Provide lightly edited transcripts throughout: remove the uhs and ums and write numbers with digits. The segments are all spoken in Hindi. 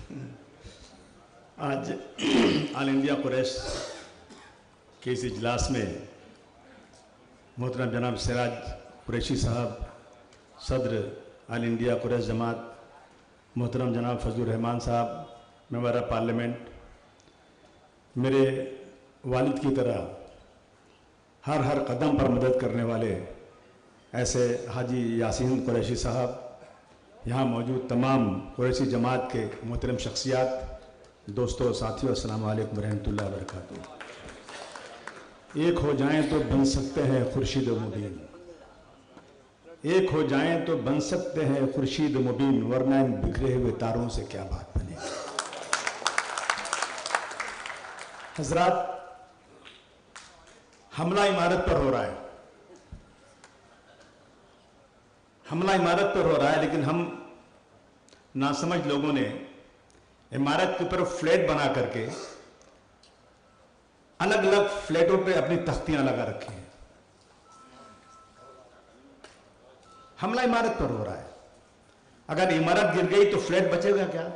आज ऑल इंडिया कुरैश के इस इजलास में मोहतरम जनाब सिराज कुरैशी साहब, सदर ऑल इंडिया कुरैश जमात, मोहतरम जनाब फजलुर रहमान साहब, मेंबर ऑफ पार्लियामेंट, मेरे वालिद की तरह हर कदम पर मदद करने वाले ऐसे हाजी यासीन कुरैशी साहब, यहाँ मौजूद तमाम कुरैशी जमात के मोहतरम शख्सियात, दोस्तों, साथियों, अस्सलाम वालेकुम रहमतुल्लाहि व बरकातुहू। एक हो जाएं तो बन सकते हैं खुर्शीद मुबीन, एक हो जाएं तो बन सकते हैं खुर्शीद मुबीन, वरना इन बिखरे हुए तारों से क्या बात बनेगी। हजरात, हमला इमारत पर हो रहा है, हमला इमारत पर हो रहा है, लेकिन हम नासमझ लोगों ने इमारत के ऊपर फ्लैट बना करके अलग अलग फ्लैटों पे अपनी तख्तियां लगा रखी हैं। हमला इमारत पर हो रहा है, अगर इमारत गिर गई तो फ्लैट बचेगा क्या?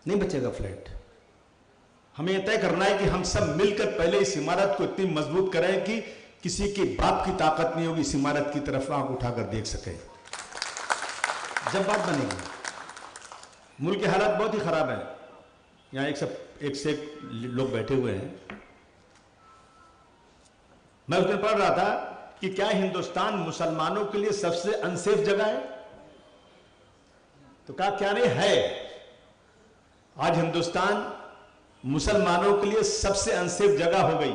नहीं बचेगा फ्लैट। हमें यह तय करना है कि हम सब मिलकर पहले इस इमारत को इतनी मजबूत करें कि किसी के बाप की ताकत नहीं होगी इस इमारत की तरफ आंख उठाकर देख सके। जब बात बनेगी, मुल्क की हालत बहुत ही खराब है। यहाँ एक से एक लोग बैठे हुए हैं। मैं उस दिन पढ़ रहा था कि क्या हिंदुस्तान मुसलमानों के लिए सबसे अनसेफ जगह है? तो कहा क्या नहीं है। आज हिंदुस्तान मुसलमानों के लिए सबसे अनसेफ जगह हो गई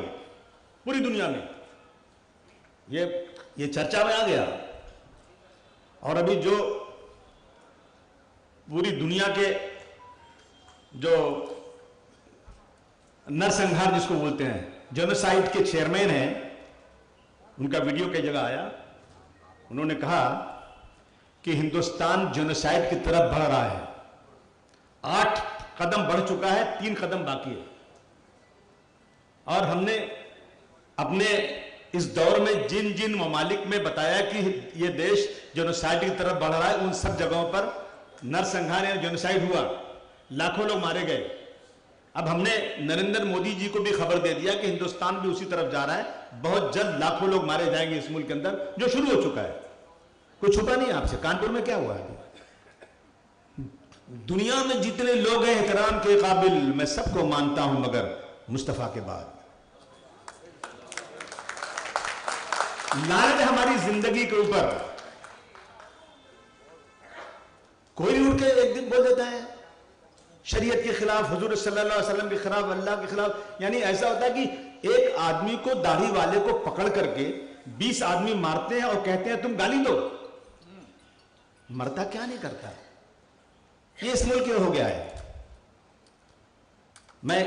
पूरी दुनिया में। ये चर्चा में आ गया। और अभी जो पूरी दुनिया के जो नरसंहार जिसको बोलते हैं, जेनोसाइड के चेयरमैन हैं, उनका वीडियो कई जगह आया। उन्होंने कहा कि हिंदुस्तान जेनोसाइड की तरफ बढ़ रहा है। 8 कदम बढ़ चुका है, 3 कदम बाकी है। और हमने अपने इस दौर में जिन जिन ममालिक में बताया कि ये देश जेनोसाइड की तरफ बढ़ रहा है, उन सब जगहों पर नरसंहार या जेनोसाइड हुआ, लाखों लोग मारे गए। अब हमने नरेंद्र मोदी जी को भी खबर दे दिया कि हिंदुस्तान भी उसी तरफ जा रहा है। बहुत जल्द लाखों लोग मारे जाएंगे इस मुल्क के अंदर, जो शुरू हो चुका है। कोई छुपा नहीं आपसे। कानपुर में क्या हुआ है? दुनिया में जितने लोग हैं एहतराम के काबिल, मैं सबको मानता हूं, मगर मुस्तफा के बाद लानत है हमारी जिंदगी के ऊपर। कोई उठ के एक दिन बोल देता है शरीयत के खिलाफ, हुजूर सल्लल्लाहु अलैहि वसल्लम के खिलाफ, अल्लाह के खिलाफ। यानी ऐसा होता है कि एक आदमी को, दाढ़ी वाले को पकड़ करके 20 आदमी मारते हैं और कहते हैं तुम गाली दो। मरता क्या नहीं करता। ये इस मुल्क में हो गया है। मैं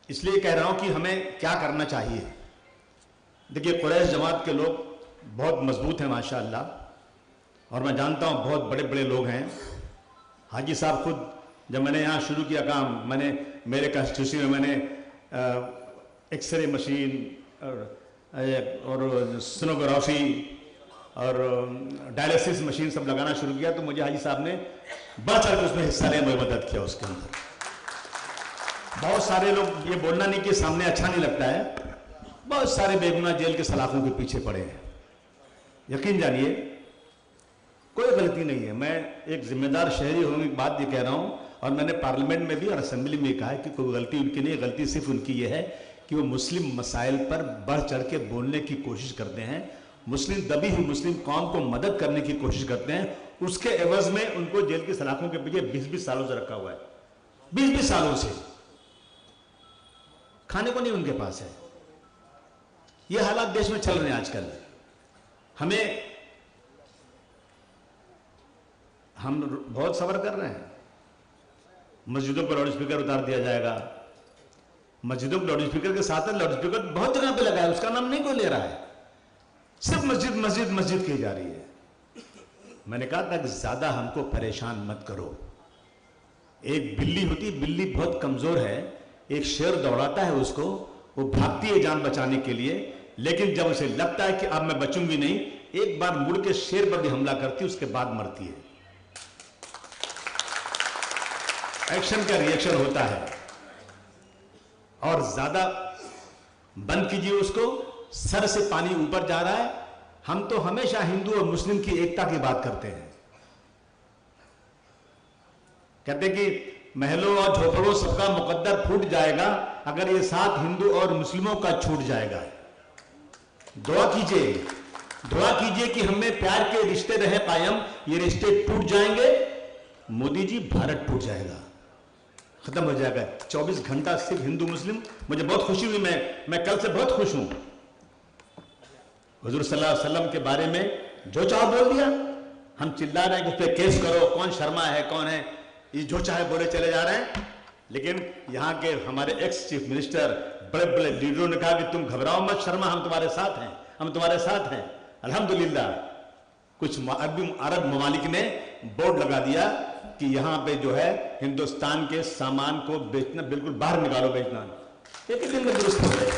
इसलिए कह रहा हूं कि हमें क्या करना चाहिए। देखिए, कुरैश जमात के लोग बहुत मजबूत हैं माशाअल्लाह, और मैं जानता हूं बहुत बड़े बड़े लोग हैं। हाजी साहब खुद, जब मैंने यहाँ शुरू किया काम, मैंने मेरे कंस्टिट्यूंसी में मैंने एक्सरे मशीन और सोनोग्राफी और डायलिसिस मशीन सब लगाना शुरू किया, तो मुझे हाजी साहब ने बढ़ चढ़ के उसमें हिस्सा लिया, मुझे मदद किया उसके अंदर। बहुत सारे लोग, ये बोलना नहीं कि सामने अच्छा नहीं लगता है, बहुत सारे बेगुनाह जेल के सलाखों के पीछे पड़े हैं। यकीन जानिए, कोई गलती नहीं है। मैं एक जिम्मेदार शहरी होने की बात ये कह रहा हूं, और मैंने पार्लियामेंट में भी और असेंबली में कहा है कि कोई गलती उनकी नहीं है। गलती सिर्फ उनकी ये है कि वो मुस्लिम मसाइल पर बढ़ चढ़ के बोलने की कोशिश करते हैं, मुस्लिम दबी हुई मुस्लिम कौम को मदद करने की कोशिश करते हैं। उसके एवज में उनको जेल की सलाखों के पीछे 20-20 सालों से रखा हुआ है। 20-20 सालों से खाने को नहीं उनके पास है। ये हालात देश में चल रहे हैं आजकल। हम बहुत सब्र कर रहे हैं। मस्जिदों पर लाउड स्पीकर उतार दिया जाएगा। मस्जिदों पर लाउड स्पीकर के साथ लाउड स्पीकर बहुत जगह पे लगा है, उसका नाम नहीं कोई ले रहा है। सिर्फ मस्जिद मस्जिद मस्जिद की जा रही है। मैंने कहा था कि ज्यादा हमको परेशान मत करो। एक बिल्ली होती, बिल्ली बहुत कमजोर है, एक शेर दौड़ाता है उसको, वो भागती है जान बचाने के लिए, लेकिन जब उसे लगता है कि अब मैं बचूंगी नहीं, एक बार मुड़ के शेर पर भी हमला करती है, उसके बाद मरती है। एक्शन का रिएक्शन होता है, और ज्यादा बंद कीजिए उसको, सर से पानी ऊपर जा रहा है। हम तो हमेशा हिंदू और मुस्लिम की एकता की बात करते हैं, कहते कि महलों और झोपड़ों सबका मुकद्दर फूट जाएगा अगर ये साथ हिंदू और मुस्लिमों का छूट जाएगा। दुआ कीजिए कि हमें प्यार के रिश्ते रहे कायम, ये रिश्ते टूट जाएंगे, मोदी जी भारत टूट जाएगा, खत्म हो जाएगा। 24 घंटा सिर्फ हिंदू मुस्लिम। मुझे बहुत खुशी हुई, मैं कल से बहुत खुश हूं। हुजूर सल्लल्लाहु अलैहि वसल्लम के बारे में जो चाहो बोल दिया। हम चिल्ला रहे हैं कि उस पर केस करो, कौन शर्मा है कौन है, ये जो चाहे बोले चले जा रहे हैं। लेकिन यहाँ के हमारे एक्स चीफ मिनिस्टर, बड़े बड़े लीडरों ने कहा कि तुम घबराओ मत शर्मा, हम तुम्हारे साथ हैं, हम तुम्हारे साथ हैं। अल्हम्दुलिल्लाह कुछ अरब ममालिक ने बोर्ड लगा दिया कि यहाँ पे जो है हिंदुस्तान के सामान को बेचना बिल्कुल बाहर निकालो, बेचना। एक दिन में दुरुस्त हो गए।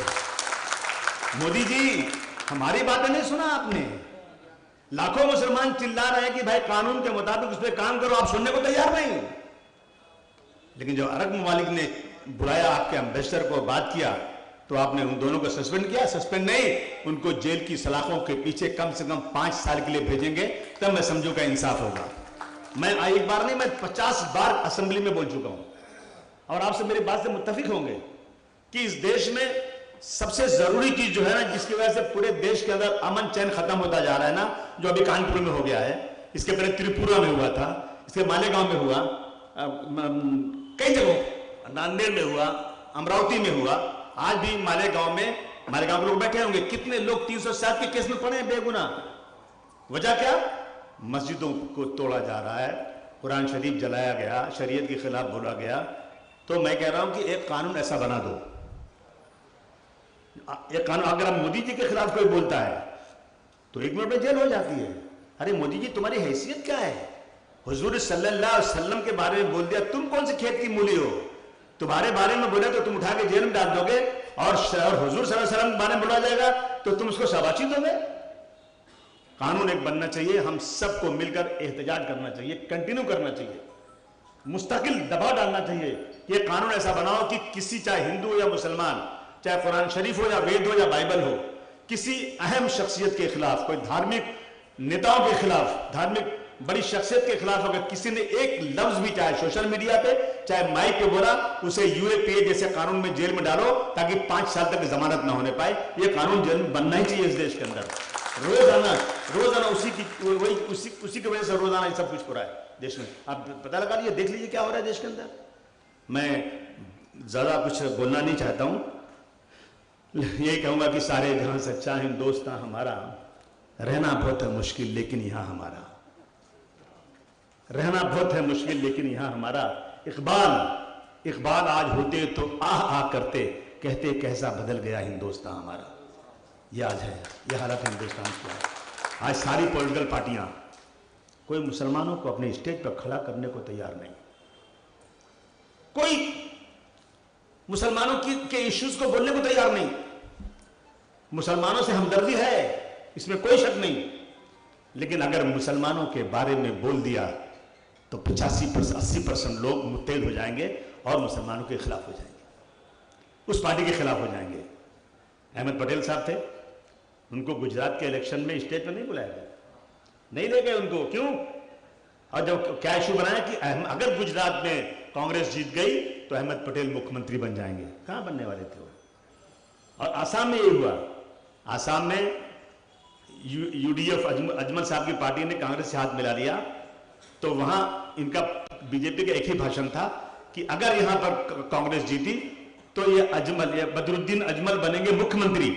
मोदी जी हमारी बातें नहीं सुना आपने। लाखों मुसलमान चिल्ला रहे हैं कि भाई कानून के मुताबिक उस पर काम करो, आप सुनने को तैयार नहीं। लेकिन जो अरब ममालिक ने बुलाया आपके एम्बेसडर को, बात किया, तो आपने उन दोनों को सस्पेंड किया। सस्पेंड नहीं, उनको जेल की सलाखों के पीछे कम से कम 5 साल के लिए भेजेंगे, तब मैं समझू का इंसाफ होगा। मैं एक बार नहीं, मैं 50 बार असेंबली में बोल चुका हूं, और आपसे मेरी बात से मुत्तफिक होंगे कि इस देश में सबसे जरूरी चीज जो है ना, जिसकी वजह से पूरे देश के अंदर अमन चैन खत्म होता जा रहा है ना, जो अभी कानपुर में हो गया है, इसके पहले त्रिपुरा में हुआ था, इसके मालेगांव में हुआ, कई जगहों, नांदेड़ में हुआ, अमरावती में हुआ, आज भी मालेगांव के लोग बैठे होंगे। कितने लोग 307 के केस में पड़े हैं बेगुनाह। वजह क्या? मस्जिदों को तोड़ा जा रहा है, कुरान शरीफ जलाया गया, शरीयत के खिलाफ बोला गया। तो मैं कह रहा हूं कि एक कानून ऐसा बना दो, एक कानून, अगर आप मोदी जी के खिलाफ कोई बोलता है तो 1 मिनट में जेल हो जाती है। अरे मोदी जी तुम्हारी हैसियत क्या है? हुजूर सल्लल्लाहु अलैहि वसल्लम के बारे में बोल दिया, तुम कौन से खेत की मूली हो? तुम्हारे बारे में बोले तो तुम उठा के जेल में डाल दोगे, और हुजूर सल्लल्लाहु अलैहि वसल्लम के बारे में बोला जाएगा तो तुम उसको शाबाशी दोगे। कानून एक बनना चाहिए, हम सबको मिलकर एहतजाज करना चाहिए, कंटिन्यू करना चाहिए, मुस्तकिल दबाव डालना चाहिए। ये कानून ऐसा बनाओ कि किसी, चाहे हिंदू हो या मुसलमान, चाहे कुरान शरीफ हो या वेद हो या बाइबल हो, किसी अहम शख्सियत के खिलाफ, कोई धार्मिक नेताओं के खिलाफ, धार्मिक बड़ी शख्सियत के खिलाफ अगर किसी ने एक लफ्ज भी, चाहे सोशल मीडिया पे चाहे माइक पे बोला, उसे यूएपीए जैसे कानून में जेल में डालो, ताकि 5 साल तक जमानत ना होने पाए। ये कानून जेल में बनना ही चाहिए इस देश के अंदर। रोजाना उसी की वजह से रोजाना ये सब कुछ हो रहा है देश में। आप पता लगा लीजिए, देख लीजिए क्या हो रहा है देश के अंदर। मैं ज्यादा कुछ बोलना नहीं चाहता हूं, यही कहूंगा कि सारे जहां सच्चा हिंदुस्तान हमारा, रहना बहुत है मुश्किल लेकिन यहां हमारा, रहना बहुत है मुश्किल लेकिन यहां हमारा। इकबाल आज होते तो आह करते, कहते कैसा बदल गया हिंदुस्तान हमारा। यह आज है, यह हालत हिंदुस्तान की है। आज सारी पॉलिटिकल पार्टियां, कोई मुसलमानों को अपने स्टेज पर खड़ा करने को तैयार नहीं, कोई मुसलमानों के इश्यूज को बोलने को तैयार नहीं। मुसलमानों से हमदर्दी है, इसमें कोई शक नहीं, लेकिन अगर मुसलमानों के बारे में बोल दिया तो 85-80% लोग मुत्तहिद हो जाएंगे और मुसलमानों के खिलाफ हो जाएंगे, उस पार्टी के खिलाफ हो जाएंगे। अहमद पटेल साहब थे, उनको गुजरात के इलेक्शन में स्टेज पर नहीं बुलाया गया, नहीं ले गए उनको, क्यों? और जब क्या इशू बनाया कि अगर गुजरात में कांग्रेस जीत गई तो अहमद पटेल मुख्यमंत्री बन जाएंगे। कहां बनने वाले थे वो? और आसाम में ये हुआ, आसाम में यूडीएफ अजमल साहब की पार्टी ने कांग्रेस से हाथ मिला लिया, तो वहां इनका बीजेपी का एक ही भाषण था कि अगर यहां पर कांग्रेस जीती तो ये बदरुद्दीन अजमल बनेंगे मुख्यमंत्री,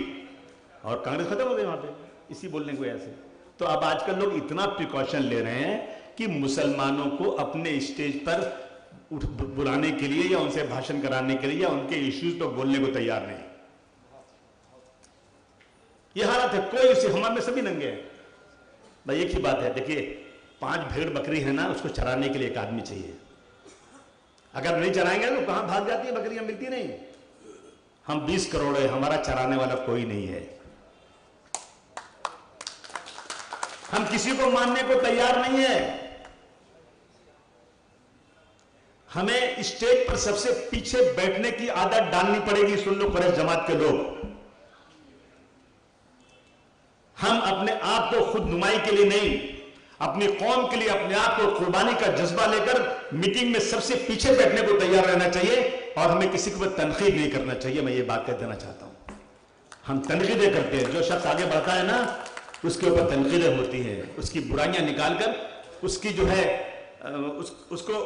और कांग्रेस खत्म हो गई वहां पे इसी बोलने की वजह से। तो अब आजकल लोग इतना प्रिकॉशन ले रहे हैं कि मुसलमानों को अपने स्टेज पर बुलाने के लिए या उनसे भाषण कराने के लिए या उनके इश्यूज पर बोलने को तैयार नहीं। यह हालत है, कोई उसे, हमारे में सभी नंगे हैं भाई। एक ही बात है, देखिए 5 भेड़ बकरी है ना, उसको चराने के लिए एक आदमी चाहिए। अगर नहीं चराएंगे तो कहां भाग जाती है बकरियां, मिलती नहीं। हम 20 करोड़ है, हमारा चराने वाला कोई नहीं है, हम किसी को मानने को तैयार नहीं है। हमें स्टेज पर सबसे पीछे बैठने की आदत डालनी पड़ेगी। सुन लो कुरैश जमात के लोग, हम अपने आप को खुद नुमाई के लिए नहीं, अपनी कौम के लिए अपने आप को कुर्बानी का जज्बा लेकर मीटिंग में सबसे पीछे बैठने को तैयार रहना चाहिए और हमें किसी को तनकीद नहीं करना चाहिए। मैं ये बात कह देना चाहता हूं। हम तनकीदें करते हैं, जो शख्स आगे बढ़ता है ना उसके ऊपर तनकीदें होती हैं, उसकी बुराइयां निकालकर उसकी जो है उसको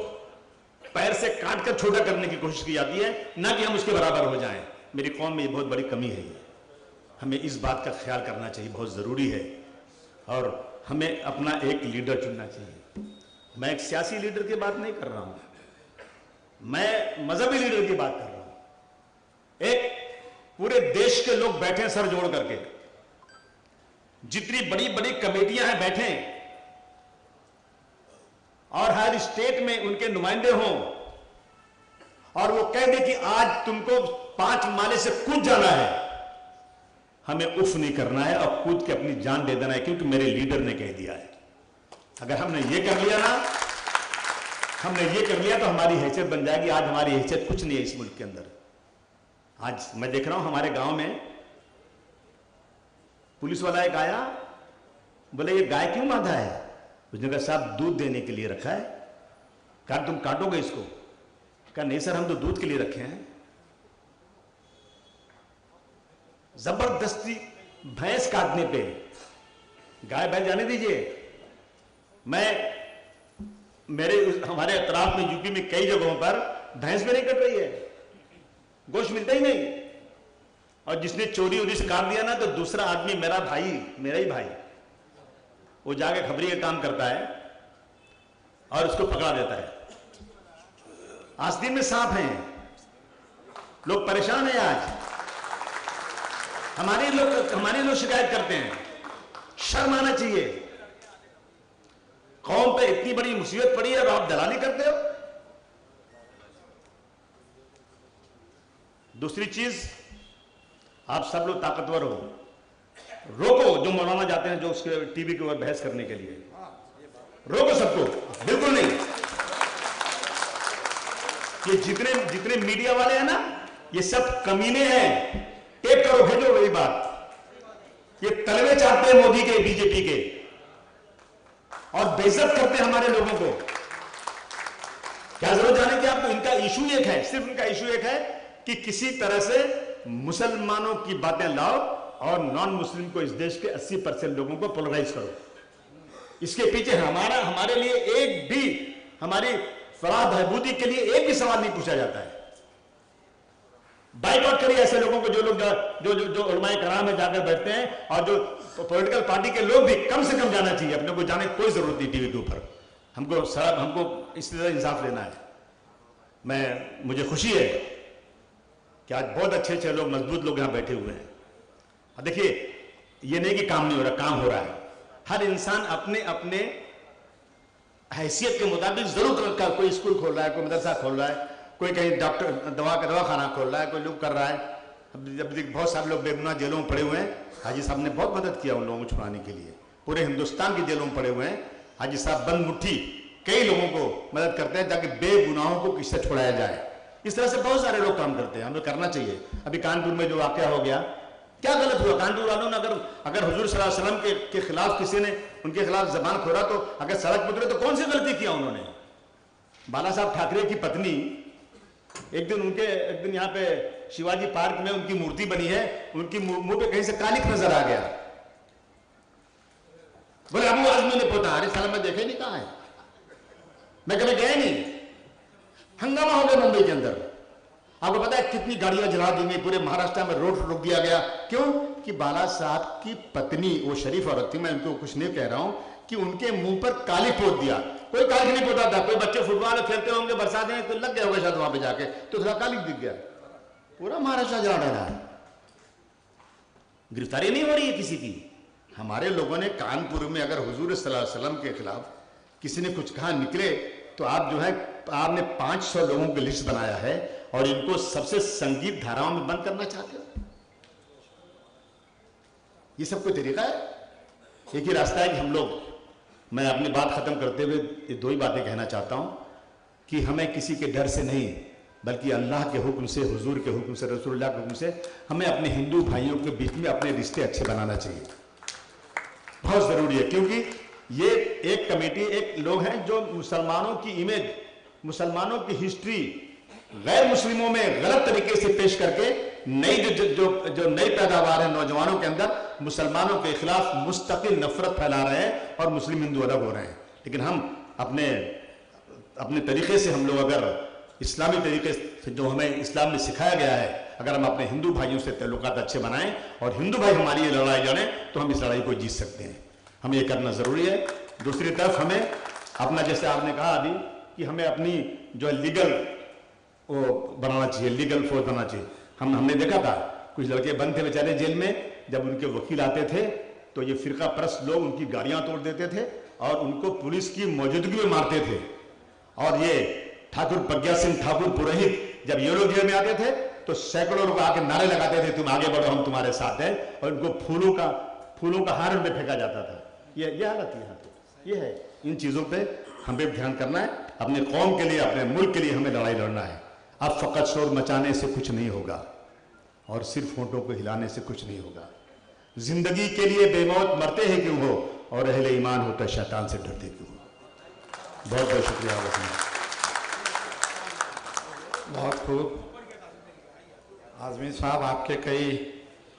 पैर से काट कर छोटा करने की कोशिश की जाती है, ना कि हम उसके बराबर हो जाएं। मेरी कौम में ये बहुत बड़ी कमी है। हमें इस बात का ख्याल करना चाहिए, बहुत ज़रूरी है। और हमें अपना एक लीडर चुनना चाहिए। मैं एक सियासी लीडर की बात नहीं कर रहा हूं, मैं मजहबी लीडर की बात कर रहा हूं। एक पूरे देश के लोग बैठे सर जोड़ करके, जितनी बड़ी बड़ी कमेटियां हैं बैठे, और हर स्टेट में उनके नुमाइंदे हों और वो कह दे कि आज तुमको 5 माले से कूद जाना है। हमें उफ नहीं करना है और कूद के अपनी जान दे देना है, क्योंकि मेरे लीडर ने कह दिया है। अगर हमने ये कर लिया ना, हमने ये कर लिया तो हमारी हैसियत बन जाएगी। आज हमारी हैसियत कुछ नहीं है इस मुल्क के अंदर। आज मैं देख रहा हूं हमारे गांव में पुलिस वाला एक आया, बोले ये गाय क्यों बांधा है? उसने कहा साहब दूध देने के लिए रखा है। कहा तुम काटोगे इसको? कहा नहीं सर, हम तो दूध के लिए रखे हैं। जबरदस्ती भैंस काटने पे, गाय भैंस जाने दीजिए। हमारे अतराफ में यूपी में कई जगहों पर भैंस भी नहीं कट रही है, गोश्त मिलता ही नहीं। और जिसने चोरी वोरी से काट दिया ना, तो दूसरा आदमी मेरा ही भाई वो जाके खबरी का काम करता है और उसको पकड़ा देता है। आस्तीन में सांप हैं, लोग परेशान हैं। आज हमारे लोग शिकायत करते हैं। शर्म आना चाहिए। कौम पे इतनी बड़ी मुसीबत पड़ी है और आप दलाली करते हो। दूसरी चीज, आप सब लोग ताकतवर हो, रोको जो मौलाना जाते हैं, जो उसके टीवी के ऊपर बहस करने के लिए, रोको सबको, बिल्कुल नहीं। ये जितने मीडिया वाले हैं ना, ये सब कमीने हैं। टेप करो, भेजो वही बात। ये तलवे चाहते हैं मोदी के, बीजेपी के, और बेइज्जत करते हैं हमारे लोगों को। क्या जरूरत जाने की आपको? इनका इशू एक है, सिर्फ इनका इशू एक है कि किसी तरह से मुसलमानों की बातें लाओ और नॉन मुस्लिम को, इस देश के 80% लोगों को पोलराइज करो। इसके पीछे हमारे लिए एक भी, हमारी फलाह बहबूदी के लिए एक भी सवाल नहीं पूछा जाता है। बाइकआउट करिए ऐसे लोगों को, जो लोग जो उलमाए कराम में जाकर बैठते हैं, और जो पॉलिटिकल पार्टी के लोग भी कम से कम जाना चाहिए। अपने को जाने की कोई जरूरत नहीं टीवी के ऊपर। हमको इस तरह इंसाफ लेना है। मुझे खुशी है कि आज बहुत अच्छे लोग, मजबूत लोग यहां बैठे हुए हैं। देखिए, ये नहीं कि काम नहीं हो रहा, काम हो रहा है। हर इंसान अपने अपने हैसियत के मुताबिक जरूर कोई स्कूल खोल रहा है, कोई मदरसा खोल रहा है, कोई कहीं दवाखाना खोल रहा है, कोई लोग कर रहा है। अब बहुत सारे लोग बेगुनाह जेलों में पड़े हुए हैं। हाजी साहब ने बहुत मदद किया उन लोगों को छुड़ाने के लिए। पूरे हिंदुस्तान की जेलों में पड़े हुए हैं। हाजी साहब बंद मुट्ठी कई लोगों को मदद करते हैं ताकि बेगुनाहों को किससे छुड़ाया जाए। इस तरह से बहुत सारे लोग काम करते हैं, हमें करना चाहिए। अभी कानपुर में जो वाकया हो गया, क्या गलत हुआ? कानपुर वालों ने अगर हुजूर सल्लल्लाहु अलैहि वसल्लम के खिलाफ किसी ने उनके खिलाफ जबान खोला, तो अगर सड़क पर उतरे तो कौन सी गलती किया उन्होंने? बाला साहब ठाकरे की पत्नी, एक दिन यहाँ पे शिवाजी पार्क में उनकी मूर्ति बनी है, उनकी मुंह पे कहीं से कालिक नजर आ गया। बोले अबू आजमी ने पोता, अरे साला मैं देखे नहीं, कहां है? मैं कभी गया नहीं। हंगामा हो गया मुंबई के अंदर। आपको पता है कितनी गाड़ियां जला दी गई, पूरे महाराष्ट्र में रोड रोक दिया गया। क्यों? कि बाला साहब की पत्नी, वो शरीफ औरत थी, मैं उनको कुछ नहीं कह रहा हूं, कि उनके मुंह पर काली पोत दिया। कोई कालिक नहीं पोता था। कोई बच्चे फुटबॉल खेलते होंगे, बरसात में तो लग गया होगा शायद वहां पे जाके, तो थोड़ा कालिक दिख गया। पूरा महाराष्ट्र जला डाला है। गिरफ्तारी नहीं हो रही है किसी की। हमारे लोगों ने कानपुर में अगर हुजूर सल्लल्लाहु अलैहि वसल्लम के खिलाफ किसी ने कुछ कहा निकले, तो आप जो है, आपने 500 लोगों की लिस्ट बनाया है और इनको सबसे संगीत धाराओं में बंद करना चाहते हो। ये सब कोई तरीका है? एक ही रास्ता है कि हम लोग, मैं अपनी बात खत्म करते हुए ये 2 ही बातें कहना चाहता हूं कि हमें किसी के डर से नहीं, बल्कि अल्लाह के हुक्म से, हुजूर के हुक्म से, रसूलुल्लाह के हुक्म से हमें अपने हिंदू भाइयों के बीच में अपने रिश्ते अच्छे बनाना चाहिए। बहुत ज़रूरी है, क्योंकि ये एक कमेटी, एक लोग हैं जो मुसलमानों की इमेज, मुसलमानों की हिस्ट्री गैर मुस्लिमों में गलत तरीके से पेश करके नई जो नई पैदावार है नौजवानों के अंदर, मुसलमानों के खिलाफ मुस्तकिल नफरत फैला रहे हैं और मुस्लिम हिंदू अलग हो रहे हैं। लेकिन हम अपने तरीके से, हम लोग अगर इस्लामी तरीके से जो हमें इस्लाम में सिखाया गया है, अगर हम अपने हिंदू भाइयों से ताल्लुकात अच्छे बनाएं और हिंदू भाई हमारी ये लड़ाई लड़ें, तो हम इस लड़ाई को जीत सकते हैं। हमें ये करना ज़रूरी है। दूसरी तरफ हमें अपना, जैसे आपने कहा अभी, कि हमें अपनी जो लीगल वो बनाना चाहिए, लीगल फोर्स बनाना चाहिए। हमने देखा था कुछ लड़के बंद थे बेचारे जेल में, जब उनके वकील आते थे तो ये फिरका परस्त लोग उनकी गाड़ियां तोड़ देते थे और उनको पुलिस की मौजूदगी में मारते थे। और ये ठाकुर प्रज्ञा सिंह ठाकुर पुरोहित, जब ये लोग जेल में आते थे तो सैकड़ों लोग आके नारे लगाते थे, तुम आगे बढ़ो, हम तुम्हारे साथ हैं, और उनको फूलों का हार उनपे फेंका जाता था। ये हालत यहाँ पे ये है। इन चीज़ों पे हमें ध्यान करना है। अपने कौम के लिए, अपने मुल्क के लिए हमें लड़ाई लड़ना है। अब फ़कत शोर मचाने से कुछ नहीं होगा और सिर्फ होंठों को हिलाने से कुछ नहीं होगा। जिंदगी के लिए बेमौत मरते हैं क्यों हो, और अहले ईमान होता शैतान से डरते क्यों हो। बहुत बहुत शुक्रिया। बहुत खूब आज़मी साहब, आपके कई